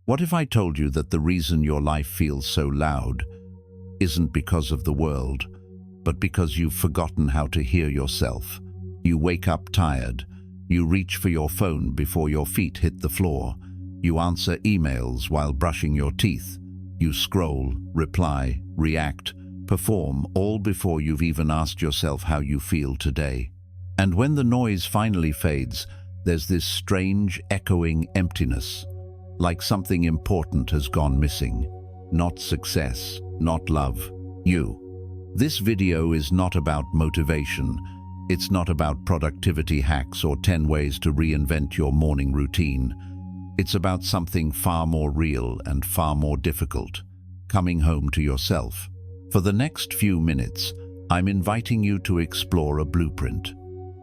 What if I told you that the reason your life feels so loud isn't because of the world, but because you've forgotten how to hear yourself? You wake up tired. You reach for your phone before your feet hit the floor. You answer emails while brushing your teeth. You scroll, reply, react, perform, all before you've even asked yourself how you feel today. And when the noise finally fades, there's this strange, echoing emptiness, like something important has gone missing. Not success, not love, you. This video is not about motivation. It's not about productivity hacks or 10 ways to reinvent your morning routine. It's about something far more real and far more difficult: coming home to yourself. For the next few minutes, I'm inviting you to explore a blueprint,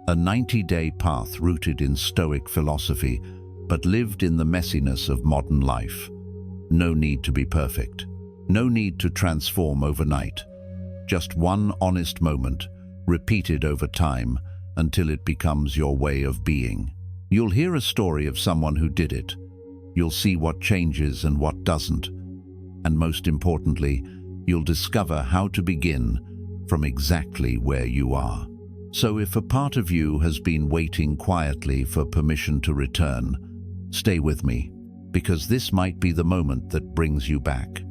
a 90-day path rooted in Stoic philosophy, but lived in the messiness of modern life. No need to be perfect. No need to transform overnight. Just one honest moment, repeated over time, until it becomes your way of being. You'll hear a story of someone who did it. You'll see what changes and what doesn't. And most importantly, you'll discover how to begin from exactly where you are. So if a part of you has been waiting quietly for permission to return, stay with me, because this might be the moment that brings you back.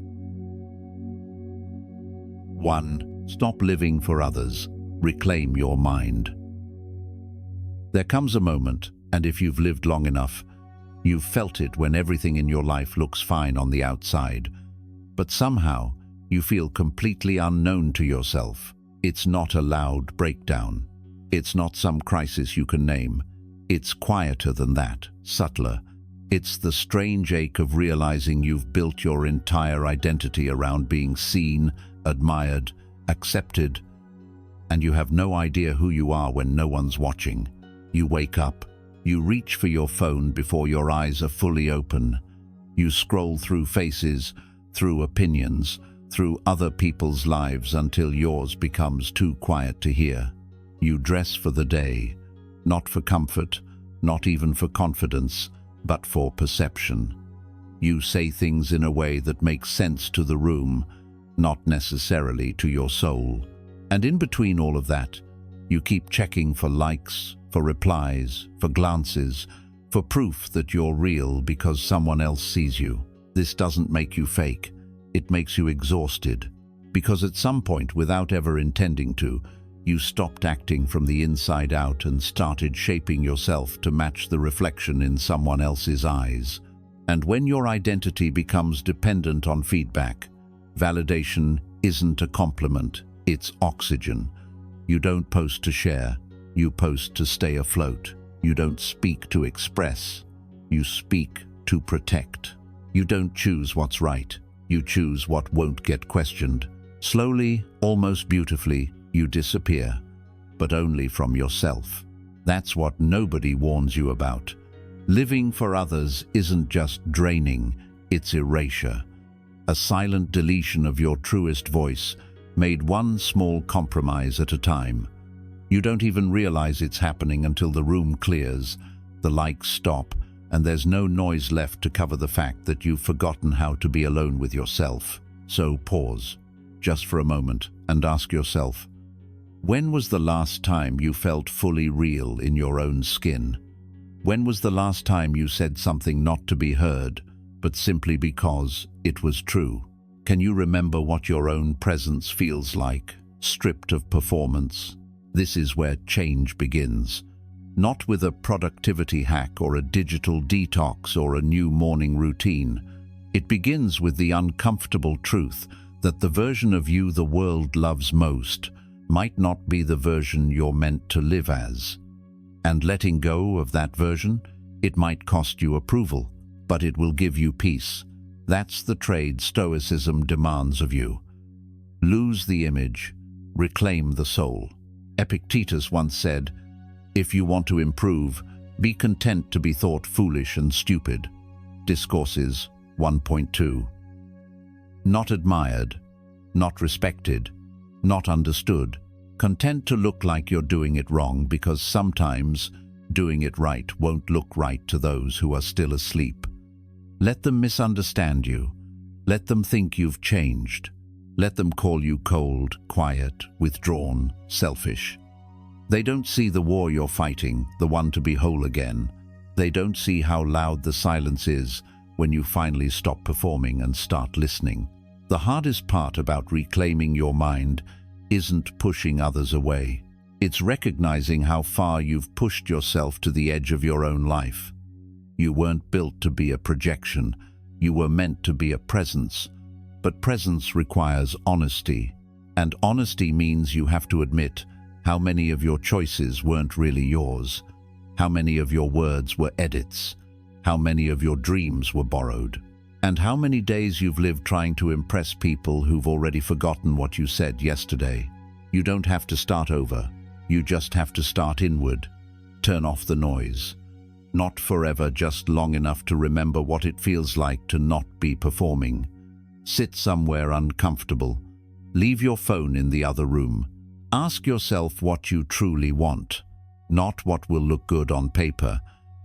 1. Stop living for others. Reclaim your mind. There comes a moment, and if you've lived long enough, you've felt it when everything in your life looks fine on the outside, but somehow you feel completely unknown to yourself. It's not a loud breakdown. It's not some crisis you can name. It's quieter than that, subtler. It's the strange ache of realizing you've built your entire identity around being seen, admired, accepted, and you have no idea who you are when no one's watching. You wake up. You reach for your phone before your eyes are fully open. You scroll through faces, through opinions, through other people's lives until yours becomes too quiet to hear. You dress for the day, not for comfort, not even for confidence, but for perception. You say things in a way that makes sense to the room, not necessarily to your soul. And in between all of that, you keep checking for likes, for replies, for glances, for proof that you're real because someone else sees you. This doesn't make you fake. It makes you exhausted. Because at some point, without ever intending to, you stopped acting from the inside out and started shaping yourself to match the reflection in someone else's eyes. And when your identity becomes dependent on feedback, validation isn't a compliment, it's oxygen. You don't post to share, you post to stay afloat. You don't speak to express, you speak to protect. You don't choose what's right, you choose what won't get questioned. Slowly, almost beautifully, you disappear, but only from yourself. That's what nobody warns you about. Living for others isn't just draining, it's erasure. A silent deletion of your truest voice, made one small compromise at a time. You don't even realize it's happening until the room clears, the likes stop, and there's no noise left to cover the fact that you've forgotten how to be alone with yourself. So pause, just for a moment, and ask yourself, when was the last time you felt fully real in your own skin? When was the last time you said something not to be heard, but simply because it was true? Can you remember what your own presence feels like, stripped of performance? This is where change begins. Not with a productivity hack or a digital detox or a new morning routine. It begins with the uncomfortable truth that the version of you the world loves most might not be the version you're meant to live as. And letting go of that version, it might cost you approval, but it will give you peace. That's the trade Stoicism demands of you. Lose the image, reclaim the soul. Epictetus once said, "If you want to improve, be content to be thought foolish and stupid." Discourses 1.2. Not admired, not respected, not understood, content to look like you're doing it wrong because sometimes doing it right won't look right to those who are still asleep. Let them misunderstand you. Let them think you've changed. Let them call you cold, quiet, withdrawn, selfish. They don't see the war you're fighting, the one to be whole again. They don't see how loud the silence is when you finally stop performing and start listening. The hardest part about reclaiming your mind isn't pushing others away. It's recognizing how far you've pushed yourself to the edge of your own life. You weren't built to be a projection. You were meant to be a presence. But presence requires honesty, and honesty means you have to admit how many of your choices weren't really yours, how many of your words were edits, how many of your dreams were borrowed, and how many days you've lived trying to impress people who've already forgotten what you said yesterday. You don't have to start over. You just have to start inward. Turn off the noise. Not forever, just long enough to remember what it feels like to not be performing. Sit somewhere uncomfortable. Leave your phone in the other room. Ask yourself what you truly want. Not what will look good on paper.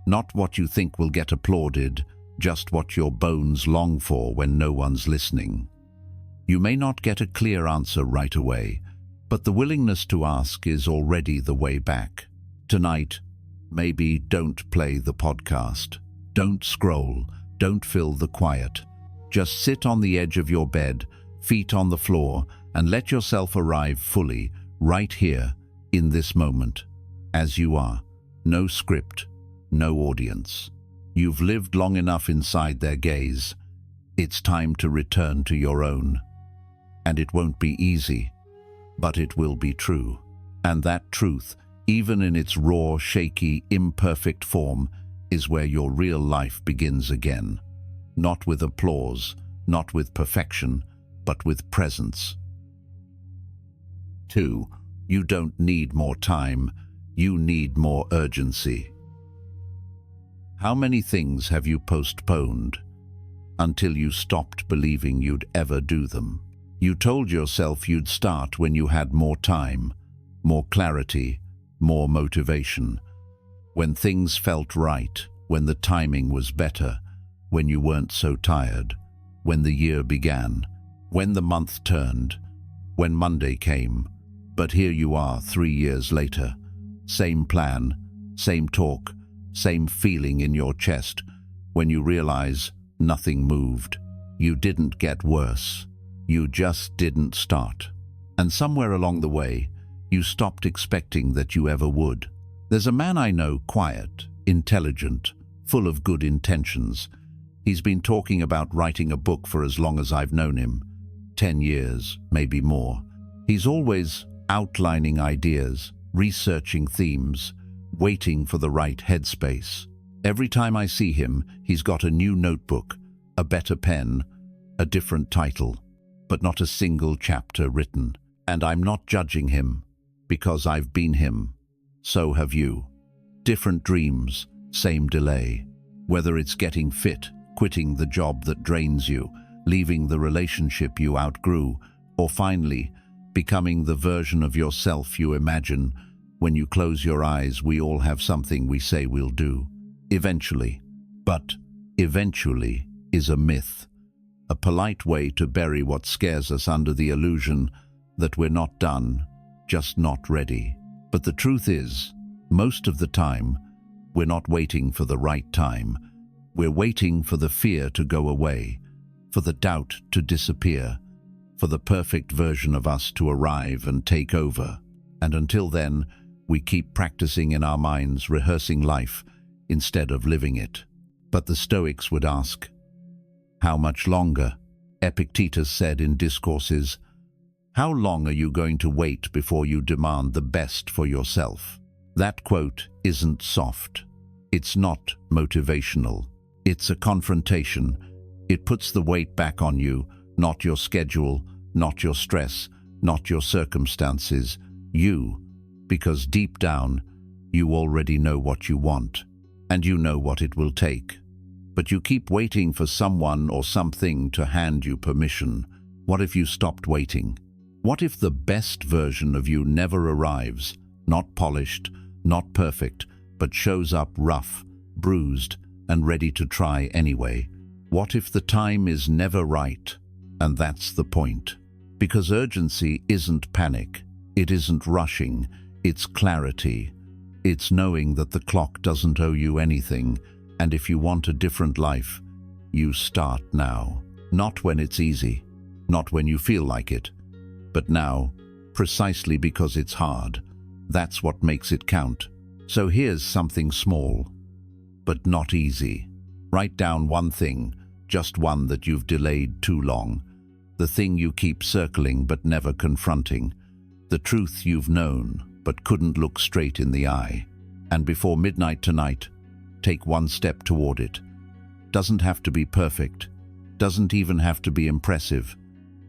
Not what you think will get applauded. Just what your bones long for when no one's listening. You may not get a clear answer right away, but the willingness to ask is already the way back. Tonight, maybe don't play the podcast. Don't scroll. Don't fill the quiet. Just sit on the edge of your bed, feet on the floor, and let yourself arrive fully, right here, in this moment, as you are. No script, no audience. You've lived long enough inside their gaze. It's time to return to your own. And it won't be easy, but it will be true. And that truth, even in its raw, shaky, imperfect form, is where your real life begins again. Not with applause, not with perfection, but with presence. 2. You don't need more time. You need more urgency. How many things have you postponed until you stopped believing you'd ever do them? You told yourself you'd start when you had more time, more clarity, more motivation, when things felt right, when the timing was better, when you weren't so tired, when the year began, when the month turned, when Monday came. But here you are 3 years later. Same plan, same talk, same feeling in your chest. When you realize nothing moved. You didn't get worse. You just didn't start. And somewhere along the way, you stopped expecting that you ever would. There's a man I know, quiet, intelligent, full of good intentions. He's been talking about writing a book for as long as I've known him. 10 years, maybe more. He's always outlining ideas, researching themes, waiting for the right headspace. Every time I see him, he's got a new notebook, a better pen, a different title, but not a single chapter written. And I'm not judging him, because I've been him. So have you. Different dreams, same delay. Whether it's getting fit, quitting the job that drains you, leaving the relationship you outgrew, or finally, becoming the version of yourself you imagine. When you close your eyes, we all have something we say we'll do. Eventually. But eventually is a myth. A polite way to bury what scares us under the illusion that we're not done, just not ready. But the truth is, most of the time, we're not waiting for the right time. We're waiting for the fear to go away, for the doubt to disappear, for the perfect version of us to arrive and take over. And until then, we keep practicing in our minds, rehearsing life instead of living it. But the Stoics would ask, how much longer? Epictetus said in Discourses, how long are you going to wait before you demand the best for yourself? That quote isn't soft. It's not motivational. It's a confrontation. It puts the weight back on you, not your schedule, not your stress, not your circumstances, you. Because deep down, you already know what you want, and you know what it will take. But you keep waiting for someone or something to hand you permission. What if you stopped waiting? What if the best version of you never arrives, not polished, not perfect, but shows up rough, bruised, and ready to try anyway? What if the time is never right? And that's the point. Because urgency isn't panic, it isn't rushing, it's clarity. It's knowing that the clock doesn't owe you anything, and if you want a different life, you start now. Not when it's easy, not when you feel like it, but now, precisely because it's hard. That's what makes it count. So here's something small, but not easy. Write down one thing, just one that you've delayed too long. The thing you keep circling but never confronting. The truth you've known but couldn't look straight in the eye. And before midnight tonight, take one step toward it. Doesn't have to be perfect. Doesn't even have to be impressive.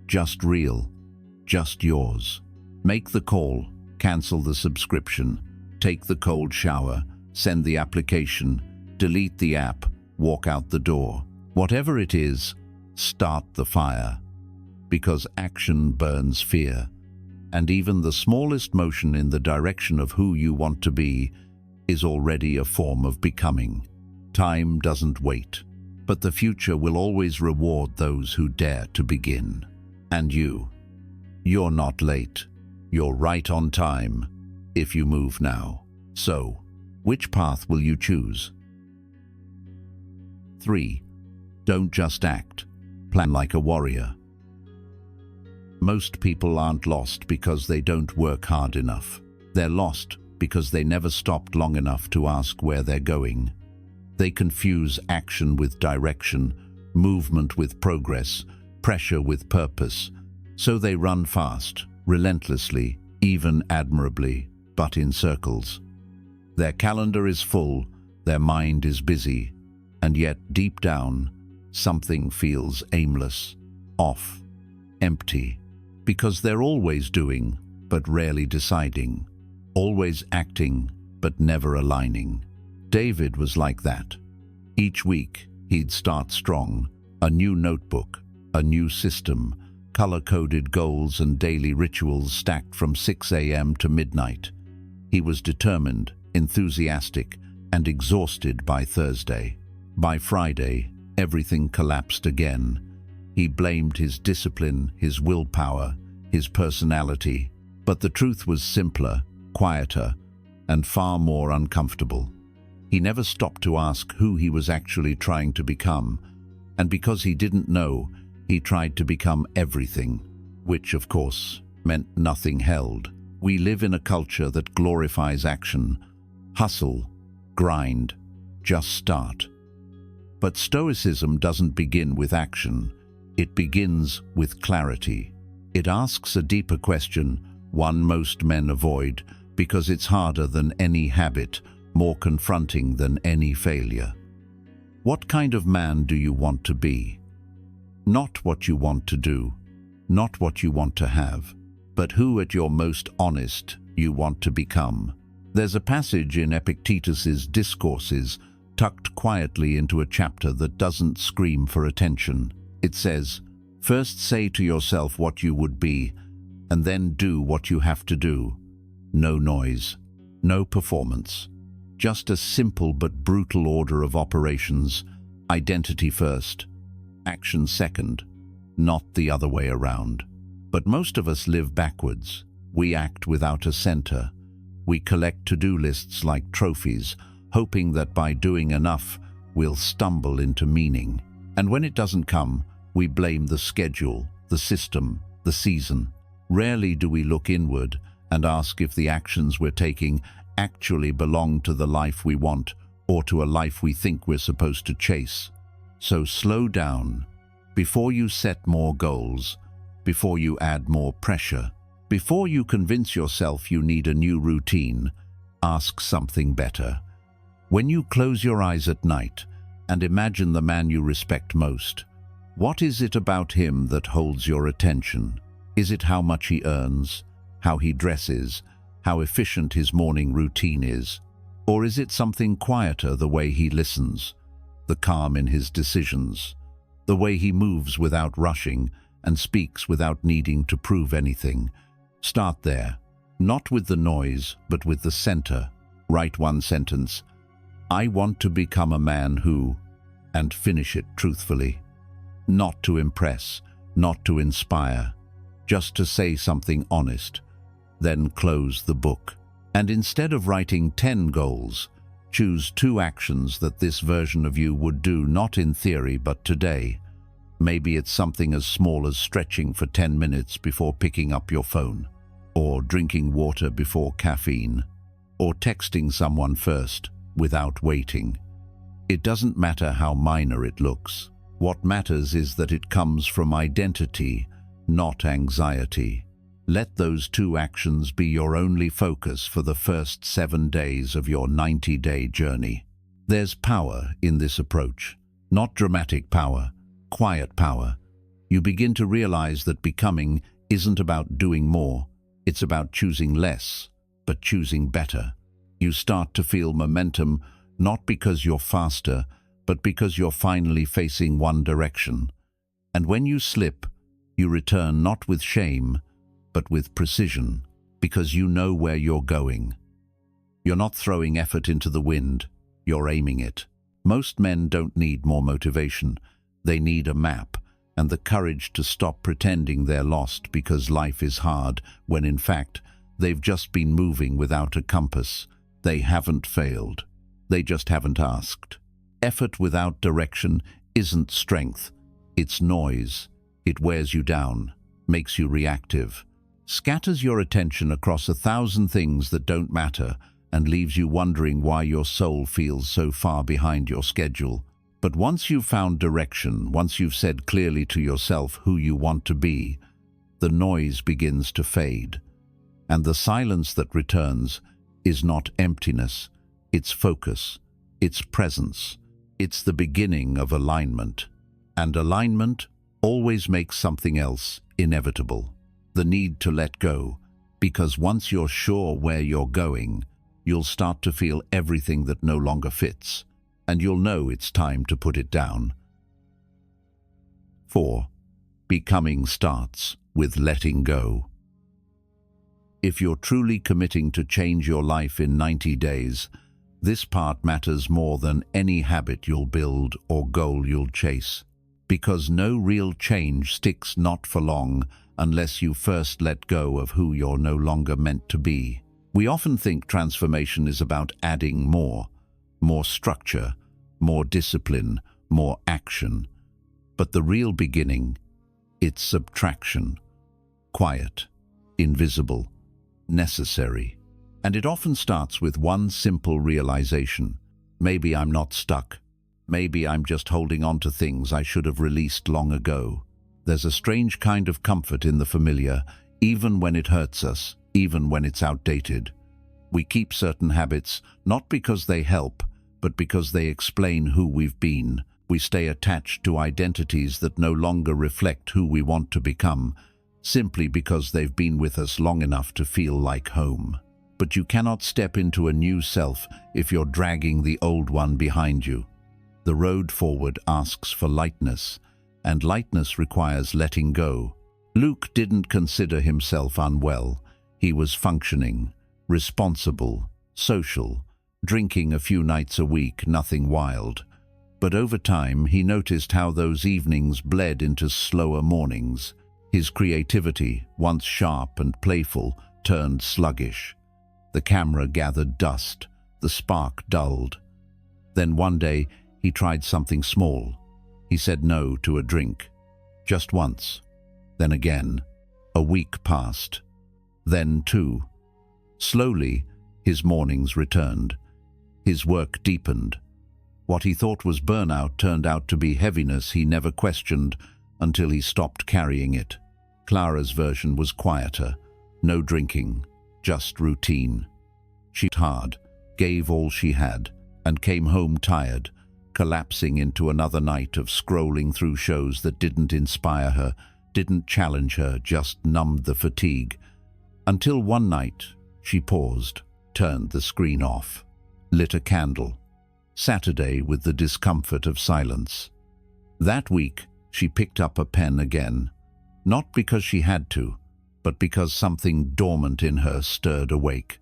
Just real. Just yours. Make the call. Cancel the subscription. Take the cold shower. Send the application. Delete the app. Walk out the door. Whatever it is, start the fire. Because action burns fear. And even the smallest motion in the direction of who you want to be is already a form of becoming. Time doesn't wait, but the future will always reward those who dare to begin. And you're not late. You're right on time if you move now. So, which path will you choose? 3. Don't just act. Plan like a warrior. Most people aren't lost because they don't work hard enough. They're lost because they never stopped long enough to ask where they're going. They confuse action with direction, movement with progress, pressure with purpose. So they run fast, relentlessly, even admirably, but in circles. Their calendar is full, their mind is busy, and yet deep down, something feels aimless, off, empty. Because they're always doing, but rarely deciding. Always acting, but never aligning. David was like that. Each week, he'd start strong. A new notebook, a new system, color-coded goals and daily rituals stacked from 6 a.m. to midnight. He was determined, enthusiastic, and exhausted by Thursday. By Friday, everything collapsed again. He blamed his discipline, his willpower, his personality. But the truth was simpler, quieter, and far more uncomfortable. He never stopped to ask who he was actually trying to become, and because he didn't know, he tried to become everything, which, of course, meant nothing held. We live in a culture that glorifies action. Hustle, grind, just start. But Stoicism doesn't begin with action. It begins with clarity. It asks a deeper question, one most men avoid, because it's harder than any habit, more confronting than any failure. What kind of man do you want to be? Not what you want to do, not what you want to have, but who at your most honest you want to become. There's a passage in Epictetus's Discourses tucked quietly into a chapter that doesn't scream for attention. It says, "First say to yourself what you would be, and then do what you have to do." No noise, no performance. Just a simple but brutal order of operations. Identity first, action second, not the other way around. But most of us live backwards. We act without a center. We collect to-do lists like trophies, hoping that by doing enough, we'll stumble into meaning. And when it doesn't come, we blame the schedule, the system, the season. Rarely do we look inward and ask if the actions we're taking actually belong to the life we want or to a life we think we're supposed to chase. So slow down. Before you set more goals, before you add more pressure, before you convince yourself you need a new routine, ask something better. When you close your eyes at night and imagine the man you respect most, what is it about him that holds your attention? Is it how much he earns, how he dresses, how efficient his morning routine is? Or is it something quieter, the way he listens, the calm in his decisions, the way he moves without rushing and speaks without needing to prove anything? Start there, not with the noise, but with the center. Write one sentence. I want to become a man who, and finish it truthfully. Not to impress, not to inspire, just to say something honest. Then close the book. And instead of writing 10 goals, choose 2 actions that this version of you would do not in theory but today. Maybe it's something as small as stretching for 10 minutes before picking up your phone, or drinking water before caffeine, or texting someone first without waiting. It doesn't matter how minor it looks. What matters is that it comes from identity, not anxiety. Let those 2 actions be your only focus for the first 7 days of your 90-day journey. There's power in this approach, not dramatic power, quiet power. You begin to realize that becoming isn't about doing more, it's about choosing less, but choosing better. You start to feel momentum, not because you're faster, but because you're finally facing one direction. And when you slip, you return not with shame, but with precision, because you know where you're going. You're not throwing effort into the wind, you're aiming it. Most men don't need more motivation. They need a map and the courage to stop pretending they're lost because life is hard, when in fact, they've just been moving without a compass. They haven't failed. They just haven't asked. Effort without direction isn't strength. It's noise. It wears you down, makes you reactive, scatters your attention across 1,000 things that don't matter, and leaves you wondering why your soul feels so far behind your schedule. But once you've found direction, once you've said clearly to yourself who you want to be, the noise begins to fade. And the silence that returns is not emptiness, it's focus, it's presence. It's the beginning of alignment. And alignment always makes something else inevitable. The need to let go, because once you're sure where you're going, you'll start to feel everything that no longer fits, and you'll know it's time to put it down. 4. Becoming starts with letting go. If you're truly committing to change your life in 90 days, this part matters more than any habit you'll build or goal you'll chase. Because no real change sticks not for long unless you first let go of who you're no longer meant to be. We often think transformation is about adding more structure, more discipline, more action. But the real beginning, it's subtraction. Quiet, invisible, necessary. And it often starts with one simple realization. Maybe I'm not stuck. Maybe I'm just holding on to things I should have released long ago. There's a strange kind of comfort in the familiar, even when it hurts us, even when it's outdated. We keep certain habits, not because they help, but because they explain who we've been. We stay attached to identities that no longer reflect who we want to become, simply because they've been with us long enough to feel like home. But you cannot step into a new self if you're dragging the old one behind you. The road forward asks for lightness, and lightness requires letting go. Luke didn't consider himself unwell. He was functioning, responsible, social, drinking a few nights a week, nothing wild. But over time, he noticed how those evenings bled into slower mornings. His creativity, once sharp and playful, turned sluggish. The camera gathered dust, the spark dulled. Then one day, he tried something small. He said no to a drink. Just once. Then again. A week passed. Then 2. Slowly, his mornings returned. His work deepened. What he thought was burnout turned out to be heaviness he never questioned until he stopped carrying it. Clara's version was quieter. No drinking, just routine. She worked hard, gave all she had, and came home tired, collapsing into another night of scrolling through shows that didn't inspire her, didn't challenge her, just numbed the fatigue. Until one night, she paused, turned the screen off, lit a candle, sat a day with the discomfort of silence. That week, she picked up a pen again, not because she had to, but because something dormant in her stirred awake.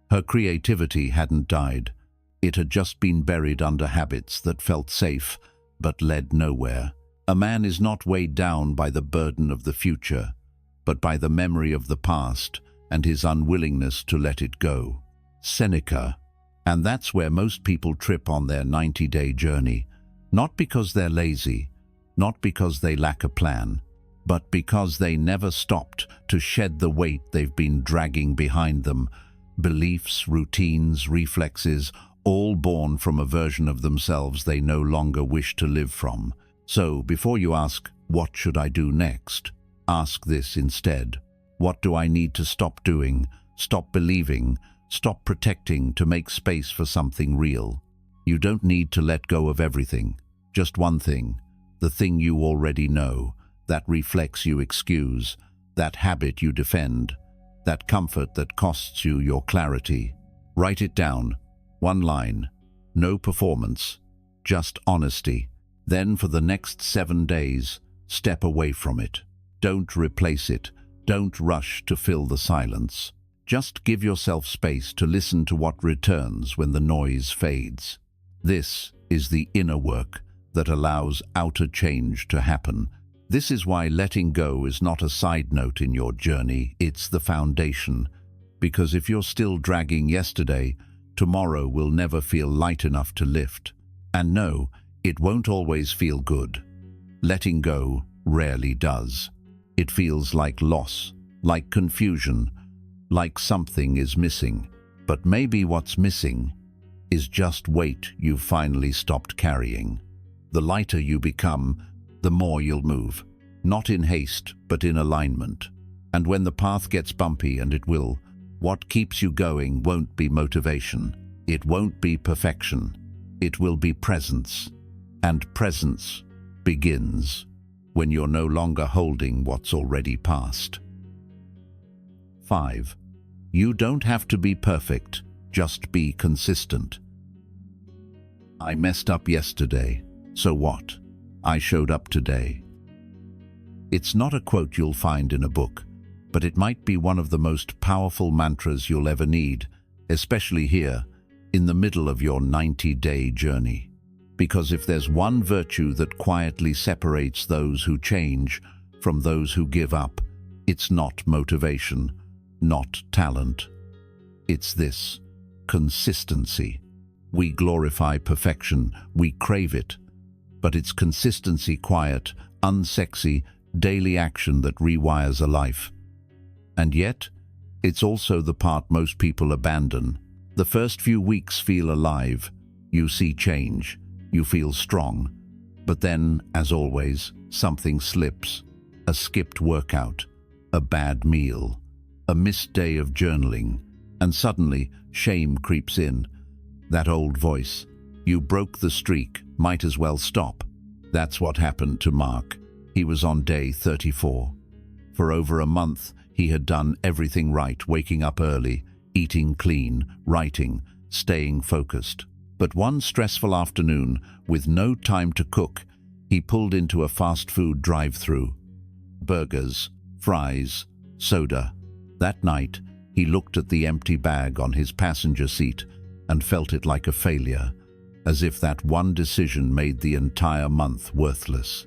Her creativity hadn't died. It had just been buried under habits that felt safe but led nowhere. A man is not weighed down by the burden of the future, but by the memory of the past and his unwillingness to let it go. Seneca. And that's where most people trip on their 90-day journey, not because they're lazy, not because they lack a plan, but because they never stopped to shed the weight they've been dragging behind them, beliefs, routines, reflexes, all born from a version of themselves they no longer wish to live from. So, before you ask, what should I do next? Ask this instead. What do I need to stop doing, stop believing, stop protecting to make space for something real? You don't need to let go of everything. Just one thing, the thing you already know, that reflex you excuse, that habit you defend, that comfort that costs you your clarity. Write it down. One line. No performance, just honesty. Then for the next 7 days, step away from it. Don't replace it. Don't rush to fill the silence. Just give yourself space to listen to what returns when the noise fades. This is the inner work that allows outer change to happen. This is why letting go is not a side note in your journey, it's the foundation. Because if you're still dragging yesterday, tomorrow will never feel light enough to lift. And no, it won't always feel good. Letting go rarely does. It feels like loss, like confusion, like something is missing. But maybe what's missing is just weight you've finally stopped carrying. The lighter you become, the more you'll move. Not in haste, but in alignment. And when the path gets bumpy, and it will, what keeps you going won't be motivation. It won't be perfection. It will be presence. And presence begins when you're no longer holding what's already past. 5. You don't have to be perfect, just be consistent. I messed up yesterday, so what? I showed up today. It's not a quote you'll find in a book, but it might be one of the most powerful mantras you'll ever need, especially here, in the middle of your 90-day journey. Because if there's one virtue that quietly separates those who change from those who give up, it's not motivation, not talent. It's this: consistency. We glorify perfection, we crave it, but it's consistency, quiet, unsexy, daily action that rewires a life. And yet, it's also the part most people abandon. The first few weeks feel alive. You see change. You feel strong. But then, as always, something slips. A skipped workout, a bad meal, a missed day of journaling, and suddenly shame creeps in. That old voice, you broke the streak, might as well stop. That's what happened to Mark. He was on day 34. For over a month, he had done everything right, waking up early, eating clean, writing, staying focused. But one stressful afternoon, with no time to cook, he pulled into a fast food drive-through. Burgers, fries, soda. That night, he looked at the empty bag on his passenger seat and felt it like a failure, as if that one decision made the entire month worthless.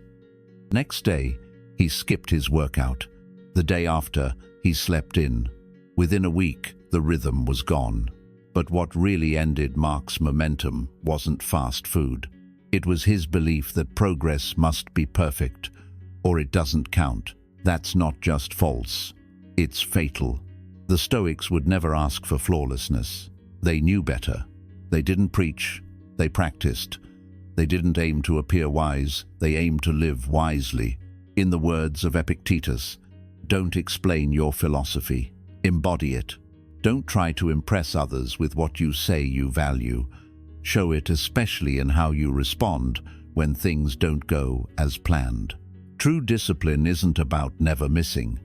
Next day, he skipped his workout. The day after, he slept in. Within a week, the rhythm was gone. But what really ended Mark's momentum wasn't fast food. It was his belief that progress must be perfect, or it doesn't count. That's not just false. It's fatal. The Stoics would never ask for flawlessness. They knew better. They didn't preach. They practiced. They didn't aim to appear wise. They aimed to live wisely. In the words of Epictetus, don't explain your philosophy. Embody it. Don't try to impress others with what you say you value. Show it especially in how you respond when things don't go as planned. True discipline isn't about never missing.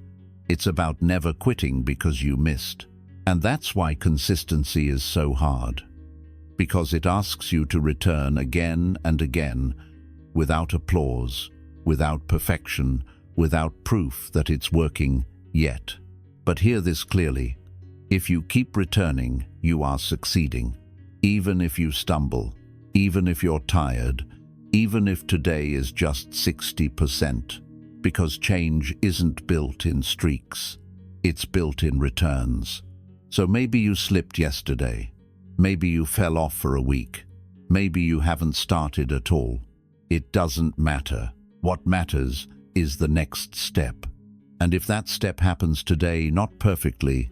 It's about never quitting because you missed. And that's why consistency is so hard. Because it asks you to return again and again, without applause, without perfection, without proof that it's working yet. But hear this clearly. If you keep returning, you are succeeding. Even if you stumble, even if you're tired, even if today is just 60%, because change isn't built in streaks, it's built in returns. So maybe you slipped yesterday, maybe you fell off for a week, maybe you haven't started at all. It doesn't matter. What matters is the next step. And if that step happens today, not perfectly,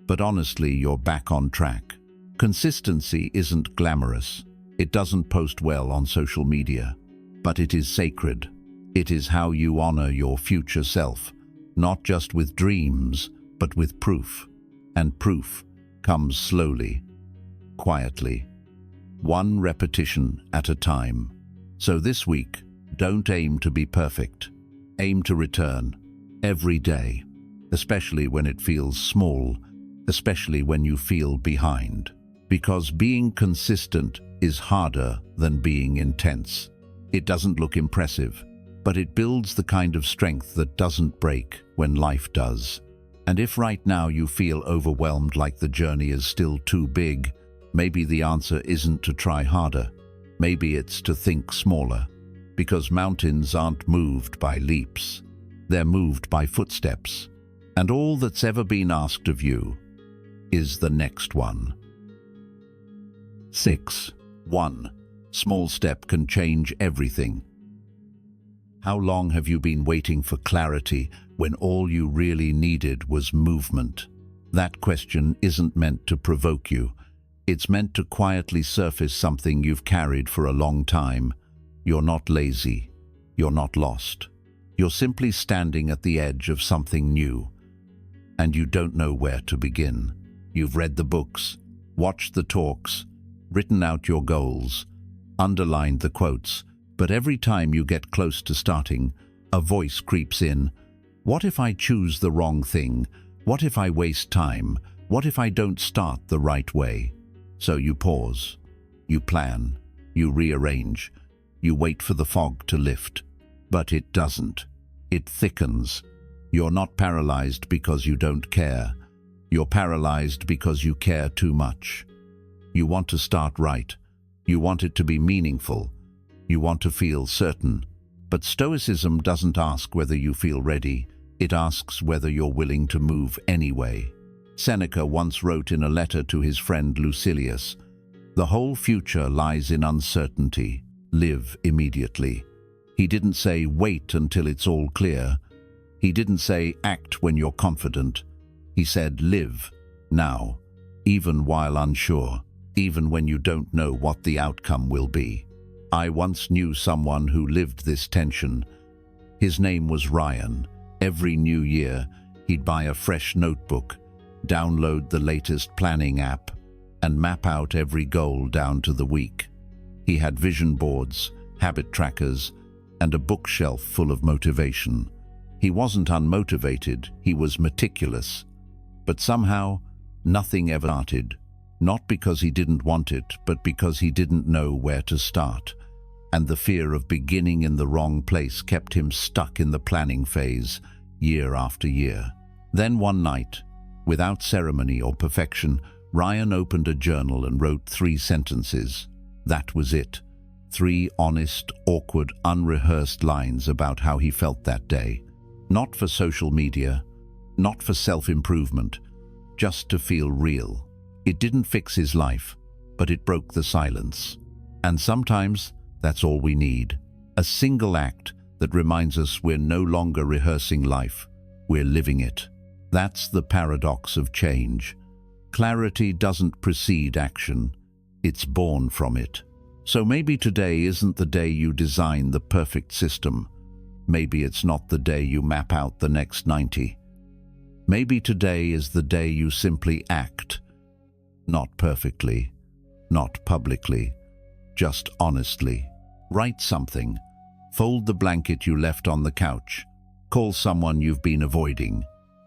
but honestly, you're back on track. Consistency isn't glamorous. It doesn't post well on social media, but it is sacred. It is how you honor your future self, not just with dreams, but with proof. And proof comes slowly, quietly, one repetition at a time. So this week, don't aim to be perfect. Aim to return every day, especially when it feels small, especially when you feel behind. Because being consistent is harder than being intense. It doesn't look impressive, but it builds the kind of strength that doesn't break when life does. And if right now you feel overwhelmed, like the journey is still too big, maybe the answer isn't to try harder. Maybe it's to think smaller. Because mountains aren't moved by leaps. They're moved by footsteps. And all that's ever been asked of you is the next one. 6. 1 small step can change everything. How long have you been waiting for clarity when all you really needed was movement? That question isn't meant to provoke you. It's meant to quietly surface something you've carried for a long time. You're not lazy. You're not lost. You're simply standing at the edge of something new. And you don't know where to begin. You've read the books, watched the talks, written out your goals, underlined the quotes, but every time you get close to starting, a voice creeps in. What if I choose the wrong thing? What if I waste time? What if I don't start the right way? So you pause, you plan, you rearrange, you wait for the fog to lift. But it doesn't. It thickens. You're not paralyzed because you don't care. You're paralyzed because you care too much. You want to start right. You want it to be meaningful. You want to feel certain. But Stoicism doesn't ask whether you feel ready. It asks whether you're willing to move anyway. Seneca once wrote in a letter to his friend Lucilius, "The whole future lies in uncertainty. Live immediately." He didn't say wait until it's all clear. He didn't say act when you're confident. He said live now, even while unsure, even when you don't know what the outcome will be. I once knew someone who lived this tension. His name was Ryan. Every new year, he'd buy a fresh notebook, download the latest planning app, and map out every goal down to the week. He had vision boards, habit trackers, and a bookshelf full of motivation. He wasn't unmotivated, he was meticulous. But somehow, nothing ever started. Not because he didn't want it, but because he didn't know where to start. And the fear of beginning in the wrong place kept him stuck in the planning phase, year after year. Then one night, without ceremony or perfection, Ryan opened a journal and wrote 3 sentences. That was it. 3 honest, awkward, unrehearsed lines about how he felt that day. Not for social media, not for self-improvement, just to feel real. It didn't fix his life, but it broke the silence. And sometimes that's all we need. A single act that reminds us we're no longer rehearsing life, we're living it. That's the paradox of change. Clarity doesn't precede action, it's born from it. So maybe today isn't the day you design the perfect system. Maybe it's not the day you map out the next 90. Maybe today is the day you simply act. Not perfectly, not publicly, just honestly. Write something. Fold the blanket you left on the couch. Call someone you've been avoiding.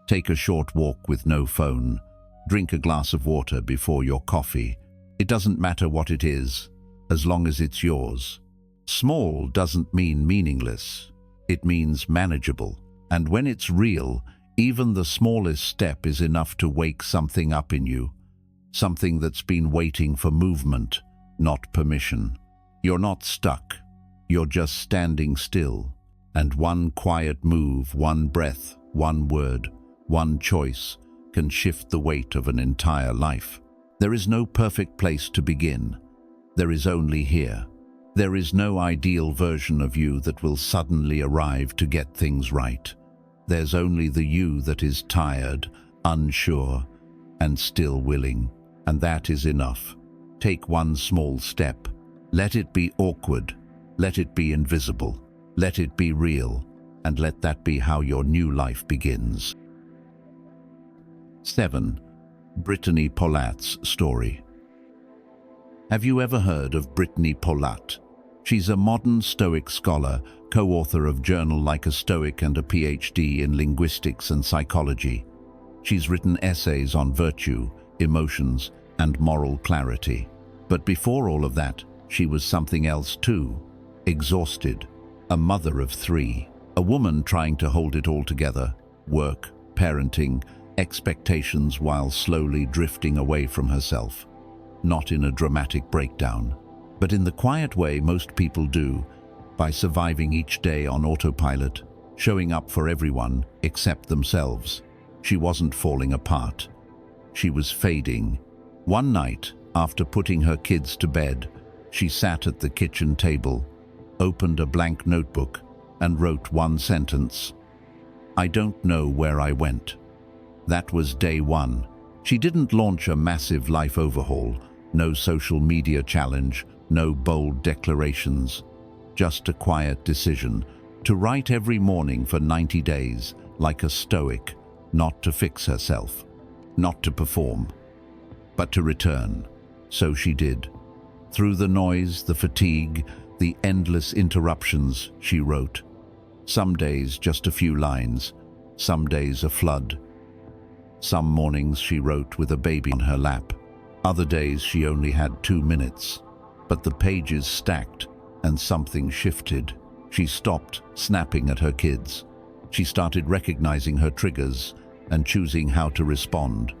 Take a short walk with no phone. Drink a glass of water before your coffee. It doesn't matter what it is, as long as it's yours. Small doesn't mean meaningless. It means manageable. And when it's real, even the smallest step is enough to wake something up in you. Something that's been waiting for movement, not permission. You're not stuck. You're just standing still, and one quiet move, one breath, one word, one choice can shift the weight of an entire life. There is no perfect place to begin. There is only here. There is no ideal version of you that will suddenly arrive to get things right. There's only the you that is tired, unsure, and still willing. And that is enough. Take one small step. Let it be awkward. Let it be invisible. Let it be real. And let that be how your new life begins. 7. Brittany Polat's story. Have you ever heard of Brittany Polat? She's a modern Stoic scholar, co-author of Journal Like a Stoic and a PhD in linguistics and psychology. She's written essays on virtue, emotions, and moral clarity. But before all of that, she was something else too. Exhausted, a mother of 3, a woman trying to hold it all together, work, parenting, expectations, while slowly drifting away from herself. Not in a dramatic breakdown, but in the quiet way most people do, by surviving each day on autopilot, showing up for everyone except themselves. She wasn't falling apart. She was fading. One night, after putting her kids to bed, she sat at the kitchen table, opened a blank notebook, and wrote one sentence: "I don't know where I went." That was day 1. She didn't launch a massive life overhaul, no social media challenge, no bold declarations. Just a quiet decision to write every morning for 90 days, like a stoic, not to fix herself, not to perform, but to return. So she did. Through the noise, the fatigue, the endless interruptions, she wrote. Some days just a few lines, some days a flood. Some mornings she wrote with a baby on her lap. Other days she only had 2 minutes. But the pages stacked and something shifted. She stopped snapping at her kids. She started recognizing her triggers and choosing how to respond.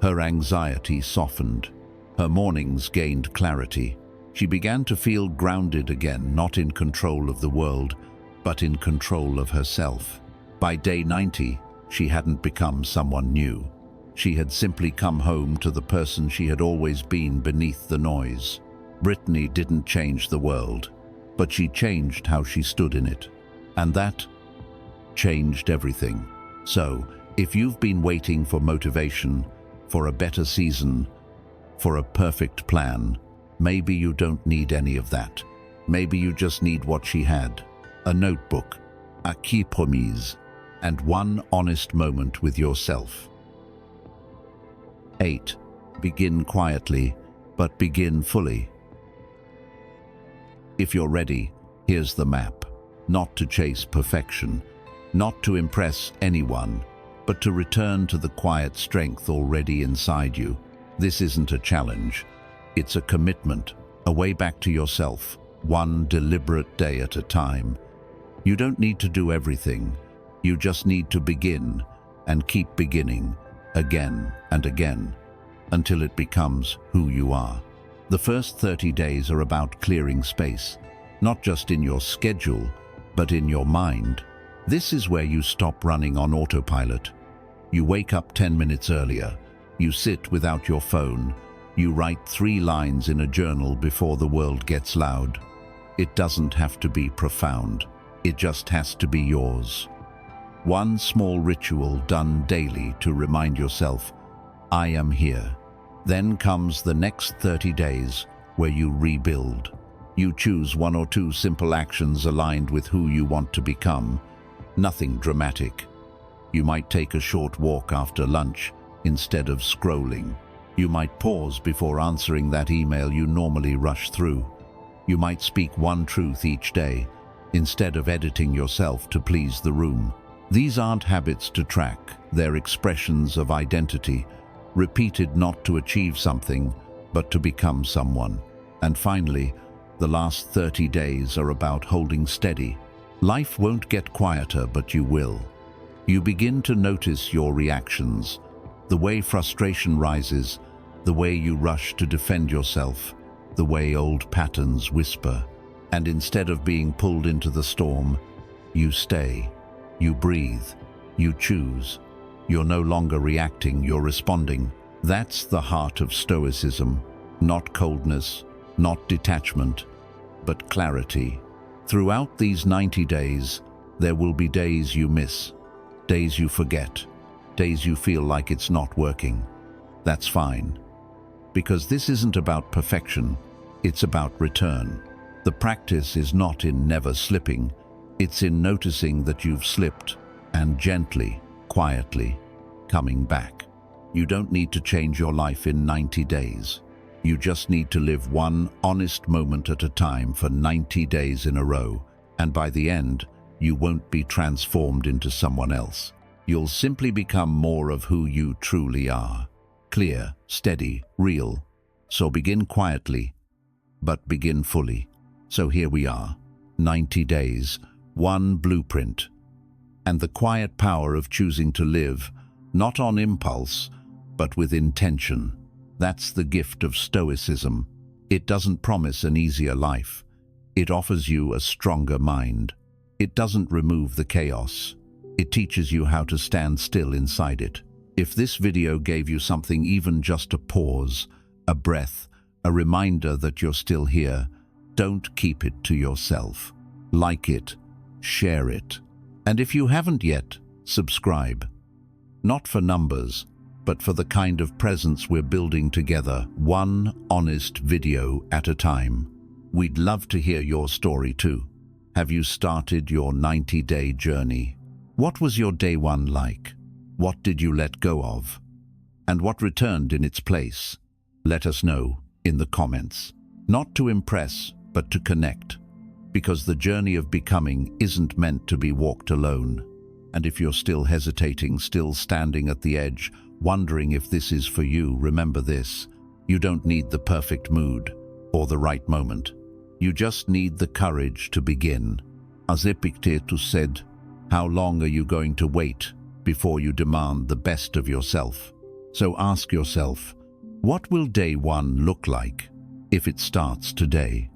Her anxiety softened. Her mornings gained clarity. She began to feel grounded again, not in control of the world, but in control of herself. By day 90, she hadn't become someone new. She had simply come home to the person she had always been beneath the noise. Brittany didn't change the world, but she changed how she stood in it. And that changed everything. So, if you've been waiting for motivation, for a better season, for a perfect plan, maybe you don't need any of that. Maybe you just need what she had: a notebook, a key promise, and one honest moment with yourself. 8. Begin quietly, but begin fully. If you're ready, here's the map. Not to chase perfection, not to impress anyone, but to return to the quiet strength already inside you. This isn't a challenge. It's a commitment, a way back to yourself, one deliberate day at a time. You don't need to do everything. You just need to begin and keep beginning again and again until it becomes who you are. The first 30 days are about clearing space, not just in your schedule, but in your mind. This is where you stop running on autopilot. You wake up 10 minutes earlier. You sit without your phone. You write 3 lines in a journal before the world gets loud. It doesn't have to be profound. It just has to be yours. One small ritual done daily to remind yourself, I am here. Then comes the next 30 days where you rebuild. You choose 1 or 2 simple actions aligned with who you want to become. Nothing dramatic. You might take a short walk after lunch instead of scrolling. You might pause before answering that email you normally rush through. You might speak one truth each day instead of editing yourself to please the room. These aren't habits to track, they're expressions of identity, repeated not to achieve something, but to become someone. And finally, the last 30 days are about holding steady. Life won't get quieter, but you will. You begin to notice your reactions, the way frustration rises, the way you rush to defend yourself, the way old patterns whisper. And instead of being pulled into the storm, you stay, you breathe, you choose. You're no longer reacting, you're responding. That's the heart of Stoicism. Not coldness, not detachment, but clarity. Throughout these 90 days, there will be days you miss, days you forget, days you feel like it's not working. That's fine, because this isn't about perfection, it's about return. The practice is not in never slipping, it's in noticing that you've slipped and gently, quietly, coming back. You don't need to change your life in 90 days. You just need to live one honest moment at a time for 90 days in a row, and by the end, you won't be transformed into someone else. You'll simply become more of who you truly are. Clear, steady, real. So begin quietly, but begin fully. So here we are, 90 days, one blueprint, and the quiet power of choosing to live, not on impulse, but with intention. That's the gift of Stoicism. It doesn't promise an easier life. It offers you a stronger mind. It doesn't remove the chaos. It teaches you how to stand still inside it. If this video gave you something, even just a pause, a breath, a reminder that you're still here, don't keep it to yourself. Like it, share it. And if you haven't yet, subscribe. Not for numbers, but for the kind of presence we're building together, one honest video at a time. We'd love to hear your story too. Have you started your 90-day journey? What was your day one like? What did you let go of? And what returned in its place? Let us know in the comments. Not to impress, but to connect. Because the journey of becoming isn't meant to be walked alone. And if you're still hesitating, still standing at the edge, wondering if this is for you, remember this. You don't need the perfect mood or the right moment. You just need the courage to begin. As Epictetus said, how long are you going to wait before you demand the best of yourself? So ask yourself, what will day one look like if it starts today?